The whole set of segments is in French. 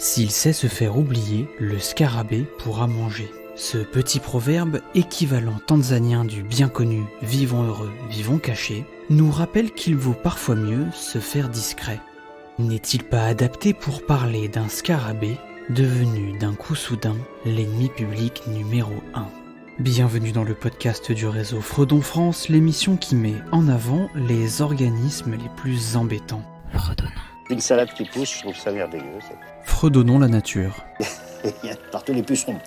S'il sait se faire oublier, le scarabée pourra manger. Ce petit proverbe, équivalent tanzanien du bien connu « vivons heureux, vivons cachés », nous rappelle qu'il vaut parfois mieux se faire discret. N'est-il pas adapté pour parler d'un scarabée devenu d'un coup soudain l'ennemi public numéro 1 ? Bienvenue dans le podcast du réseau Fredon France, l'émission qui met en avant les organismes les plus embêtants. Fredonnons. Une salade qui pousse, je trouve ça merveilleux. Fredonnons la nature. Il y a partout les pucerons,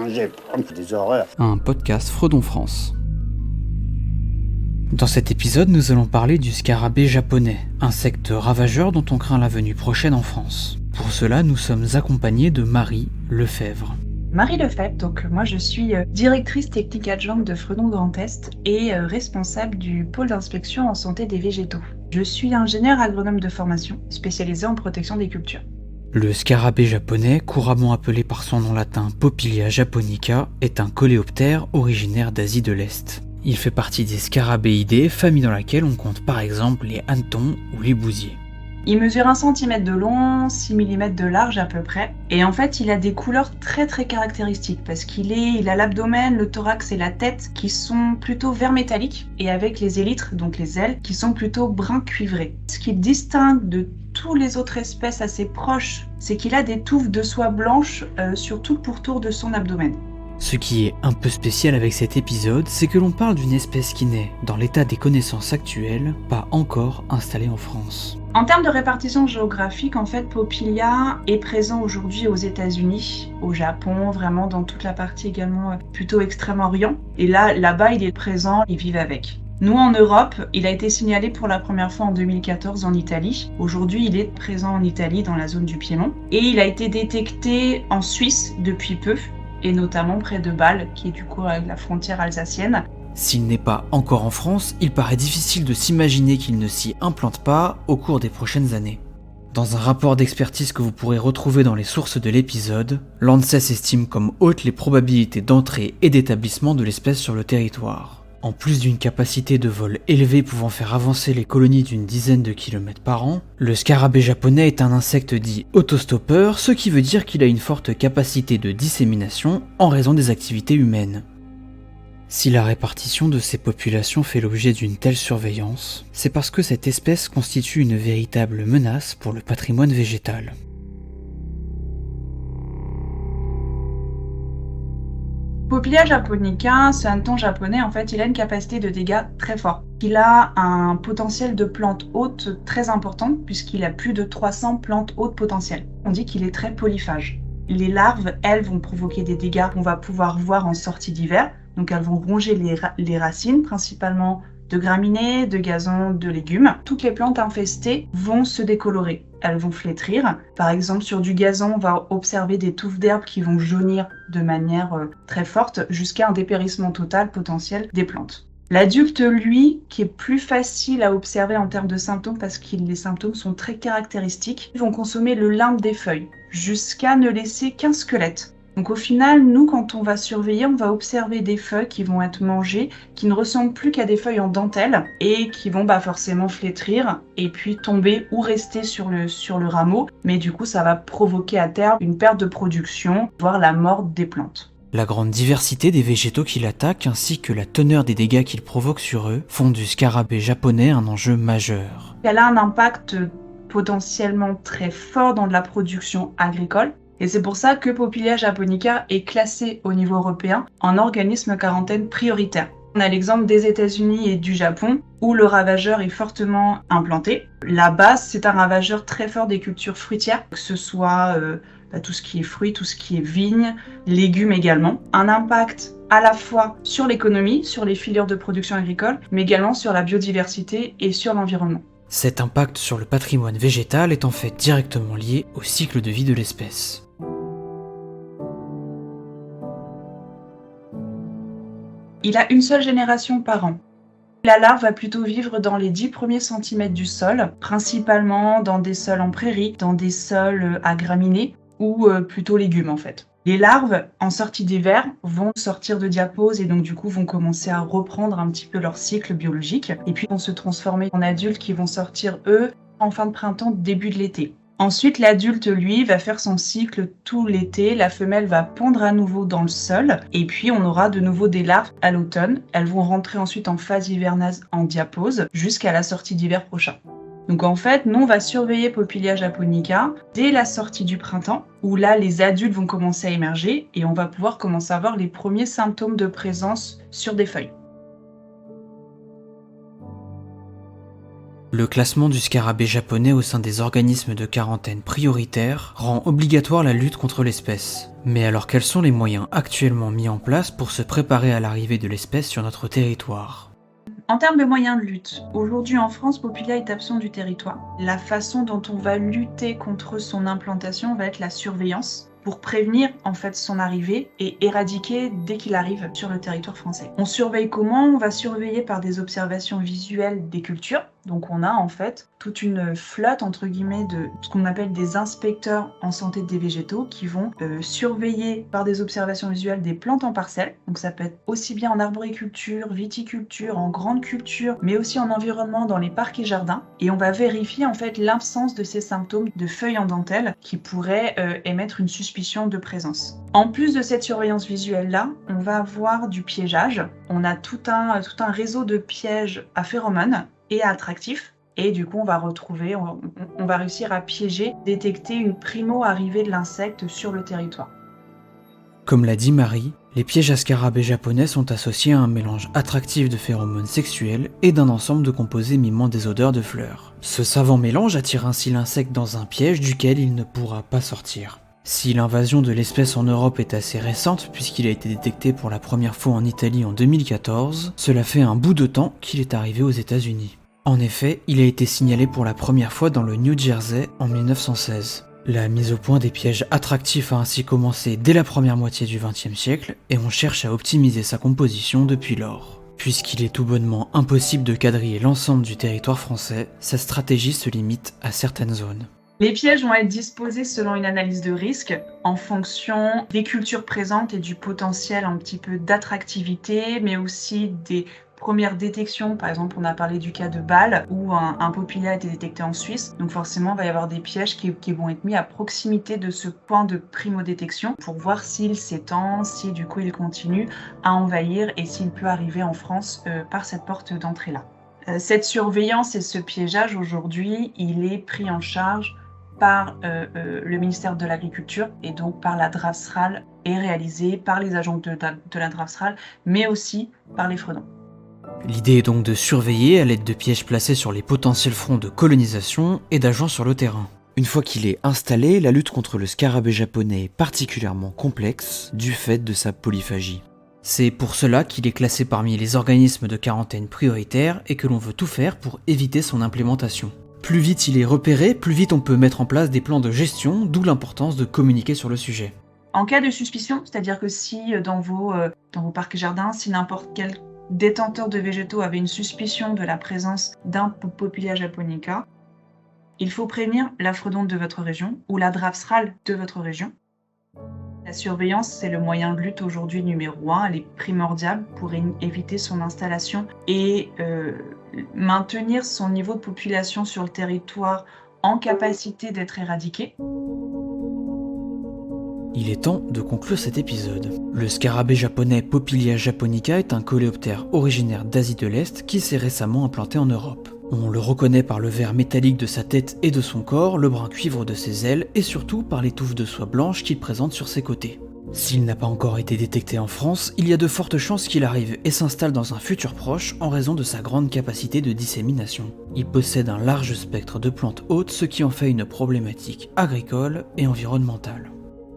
j'ai des horreurs. Un podcast Fredon France. Dans cet épisode, nous allons parler du scarabée japonais, insecte ravageur dont on craint la venue prochaine en France. Pour cela, nous sommes accompagnés de Marie Lefebvre. Marie Lefebvre, donc moi je suis directrice technique adjointe de Fredon Grand Est et responsable du pôle d'inspection en santé des végétaux. Je suis ingénieure agronome de formation, spécialisée en protection des cultures. Le scarabée japonais, couramment appelé par son nom latin Popillia japonica, est un coléoptère originaire d'Asie de l'Est. Il fait partie des scarabéidés, famille dans laquelle on compte par exemple les hannetons ou les bousiers. Il mesure 1 cm de long, 6 mm de large à peu près. Et en fait, il a des couleurs très caractéristiques parce il a l'abdomen, le thorax et la tête qui sont plutôt vert métallique et avec les élytres, donc les ailes, qui sont plutôt brun cuivré. Ce qui le distingue de toutes les autres espèces assez proches, c'est qu'il a des touffes de soie blanche sur tout le pourtour de son abdomen. Ce qui est un peu spécial avec cet épisode, c'est que l'on parle d'une espèce qui n'est, dans l'état des connaissances actuelles, pas encore installée en France. En termes de répartition géographique, en fait, Popillia est présent aujourd'hui aux États-Unis, au Japon, vraiment dans toute la partie également plutôt Extrême-Orient. Et là-bas, il est présent, ils vivent avec. Nous, en Europe, il a été signalé pour la première fois en 2014 en Italie. Aujourd'hui, il est présent en Italie, dans la zone du Piémont. Et il a été détecté en Suisse depuis peu, et notamment près de Bâle, qui est du coup avec la frontière alsacienne. S'il n'est pas encore en France, il paraît difficile de s'imaginer qu'il ne s'y implante pas au cours des prochaines années. Dans un rapport d'expertise que vous pourrez retrouver dans les sources de l'épisode, l'ANSES estime comme hautes les probabilités d'entrée et d'établissement de l'espèce sur le territoire. En plus d'une capacité de vol élevée pouvant faire avancer les colonies d'une dizaine de kilomètres par an, le scarabée japonais est un insecte dit autostoppeur, ce qui veut dire qu'il a une forte capacité de dissémination en raison des activités humaines. Si la répartition de ces populations fait l'objet d'une telle surveillance, c'est parce que cette espèce constitue une véritable menace pour le patrimoine végétal. Popillia japonica, ce hanneton japonais, en fait, il a une capacité de dégâts très forte. Il a un potentiel de plantes hôtes très important, puisqu'il a plus de 300 plantes hôtes potentielles. On dit qu'il est très polyphage. Les larves, elles, vont provoquer des dégâts qu'on va pouvoir voir en sortie d'hiver. Donc elles vont ronger les racines, principalement de graminées, de gazons, de légumes. Toutes les plantes infestées vont se décolorer. Elles vont flétrir. Par exemple, sur du gazon, on va observer des touffes d'herbe qui vont jaunir de manière très forte jusqu'à un dépérissement total potentiel des plantes. L'adulte, lui, qui est plus facile à observer en termes de symptômes parce que les symptômes sont très caractéristiques, vont consommer le limbe des feuilles jusqu'à ne laisser qu'un squelette. Donc au final, nous, quand on va surveiller, on va observer des feuilles qui vont être mangées, qui ne ressemblent plus qu'à des feuilles en dentelle et qui vont forcément flétrir et puis tomber ou rester sur le rameau. Mais du coup, ça va provoquer à terme une perte de production, voire la mort des plantes. La grande diversité des végétaux qui l'attaquent ainsi que la teneur des dégâts qu'il provoque sur eux font du scarabée japonais un enjeu majeur. Elle a un impact potentiellement très fort dans la production agricole. Et c'est pour ça que Popillia japonica est classé au niveau européen en organisme quarantaine prioritaire. On a l'exemple des États-Unis et du Japon où le ravageur est fortement implanté. Là-bas, c'est un ravageur très fort des cultures fruitières, que ce soit tout ce qui est fruits, tout ce qui est vignes, légumes également. Un impact à la fois sur l'économie, sur les filières de production agricole, mais également sur la biodiversité et sur l'environnement. Cet impact sur le patrimoine végétal est en fait directement lié au cycle de vie de l'espèce. Il a une seule génération par an. La larve va plutôt vivre dans les 10 premiers centimètres du sol, principalement dans des sols en prairie, dans des sols à graminées ou plutôt légumes en fait. Les larves, en sortie d'hiver, vont sortir de diapause et donc du coup vont commencer à reprendre un petit peu leur cycle biologique et puis vont se transformer en adultes qui vont sortir eux en fin de printemps, début de l'été. Ensuite, l'adulte, lui, va faire son cycle tout l'été. La femelle va pondre à nouveau dans le sol. Et puis, on aura de nouveau des larves à l'automne. Elles vont rentrer ensuite en phase hivernale en diapause jusqu'à la sortie d'hiver prochain. Donc en fait, nous, on va surveiller Popillia japonica dès la sortie du printemps, où là, les adultes vont commencer à émerger et on va pouvoir commencer à voir les premiers symptômes de présence sur des feuilles. Le classement du scarabée japonais au sein des organismes de quarantaine prioritaires rend obligatoire la lutte contre l'espèce. Mais alors quels sont les moyens actuellement mis en place pour se préparer à l'arrivée de l'espèce sur notre territoire ? En termes de moyens de lutte, aujourd'hui en France, Popillia est absent du territoire. La façon dont on va lutter contre son implantation va être la surveillance, pour prévenir en fait son arrivée et éradiquer dès qu'il arrive sur le territoire français. On surveille comment ? On va surveiller par des observations visuelles des cultures. Donc on a en fait toute une flotte entre guillemets de ce qu'on appelle des inspecteurs en santé des végétaux qui vont surveiller par des observations visuelles des plantes en parcelles. Donc ça peut être aussi bien en arboriculture, viticulture, en grande culture, mais aussi en environnement dans les parcs et jardins. Et on va vérifier en fait l'absence de ces symptômes de feuilles en dentelle qui pourraient émettre une suspicion de présence. En plus de cette surveillance visuelle-là, on va avoir du piégeage. On a tout un réseau de pièges à phéromones et attractifs. Et du coup, on va réussir à piéger, détecter une primo-arrivée de l'insecte sur le territoire. Comme l'a dit Marie, les pièges à scarabées japonais sont associés à un mélange attractif de phéromones sexuels et d'un ensemble de composés mimant des odeurs de fleurs. Ce savant mélange attire ainsi l'insecte dans un piège duquel il ne pourra pas sortir. Si l'invasion de l'espèce en Europe est assez récente, puisqu'il a été détecté pour la première fois en Italie en 2014, cela fait un bout de temps qu'il est arrivé aux États-Unis. En effet, il a été signalé pour la première fois dans le New Jersey en 1916. La mise au point des pièges attractifs a ainsi commencé dès la première moitié du XXe siècle, et on cherche à optimiser sa composition depuis lors. Puisqu'il est tout bonnement impossible de quadriller l'ensemble du territoire français, sa stratégie se limite à certaines zones. Les pièges vont être disposés selon une analyse de risque en fonction des cultures présentes et du potentiel un petit peu d'attractivité, mais aussi des premières détections. Par exemple, on a parlé du cas de Bâle où un Popillia a été détecté en Suisse. Donc forcément, il va y avoir des pièges qui vont être mis à proximité de ce point de primo-détection pour voir s'il s'étend, si du coup il continue à envahir et s'il peut arriver en France par cette porte d'entrée-là. Cette surveillance et ce piégeage aujourd'hui, il est pris en charge par le ministère de l'Agriculture et donc par la DRAFSRAL et réalisé par les agents de la DRAFSRAL, mais aussi par les fredons. L'idée est donc de surveiller à l'aide de pièges placés sur les potentiels fronts de colonisation et d'agents sur le terrain. Une fois qu'il est installé, la lutte contre le scarabée japonais est particulièrement complexe du fait de sa polyphagie. C'est pour cela qu'il est classé parmi les organismes de quarantaine prioritaires et que l'on veut tout faire pour éviter son implémentation. Plus vite il est repéré, plus vite on peut mettre en place des plans de gestion, d'où l'importance de communiquer sur le sujet. En cas de suspicion, c'est-à-dire que si dans vos parcs et jardins, si n'importe quel détenteur de végétaux avait une suspicion de la présence d'un Popillia japonica, il faut prévenir la fredonte de votre région ou la DRAFSRAL de votre région. La surveillance, c'est le moyen de lutte aujourd'hui numéro 1, elle est primordiale pour éviter son installation et maintenir son niveau de population sur le territoire en capacité d'être éradiqué. Il est temps de conclure cet épisode. Le scarabée japonais Popillia japonica est un coléoptère originaire d'Asie de l'Est qui s'est récemment implanté en Europe. On le reconnaît par le vert métallique de sa tête et de son corps, le brun cuivre de ses ailes et surtout par les touffes de soie blanche qu'il présente sur ses côtés. S'il n'a pas encore été détecté en France, il y a de fortes chances qu'il arrive et s'installe dans un futur proche en raison de sa grande capacité de dissémination. Il possède un large spectre de plantes hôtes, ce qui en fait une problématique agricole et environnementale.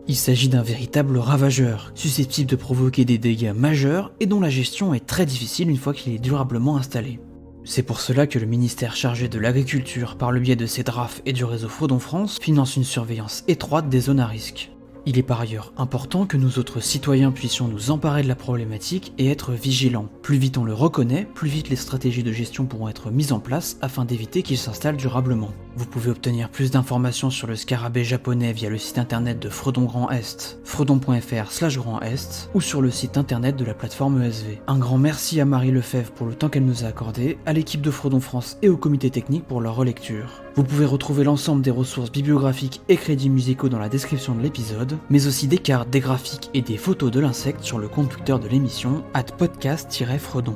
Il s'agit d'un véritable ravageur, susceptible de provoquer des dégâts majeurs et dont la gestion est très difficile une fois qu'il est durablement installé. C'est pour cela que le ministère chargé de l'agriculture, par le biais de ses DRAF et du réseau Fredon France, finance une surveillance étroite des zones à risque. Il est par ailleurs important que nous autres citoyens puissions nous emparer de la problématique et être vigilants. Plus vite on le reconnaît, plus vite les stratégies de gestion pourront être mises en place afin d'éviter qu'il s'installe durablement. Vous pouvez obtenir plus d'informations sur le scarabée japonais via le site internet de Fredon Grand Est, fredon.fr/Grand Est, ou sur le site internet de la plateforme ESV. Un grand merci à Marie Lefebvre pour le temps qu'elle nous a accordé, à l'équipe de Fredon France et au comité technique pour leur relecture. Vous pouvez retrouver l'ensemble des ressources bibliographiques et crédits musicaux dans la description de l'épisode, mais aussi des cartes, des graphiques et des photos de l'insecte sur le compte Twitter de l'émission @podcast-fredon.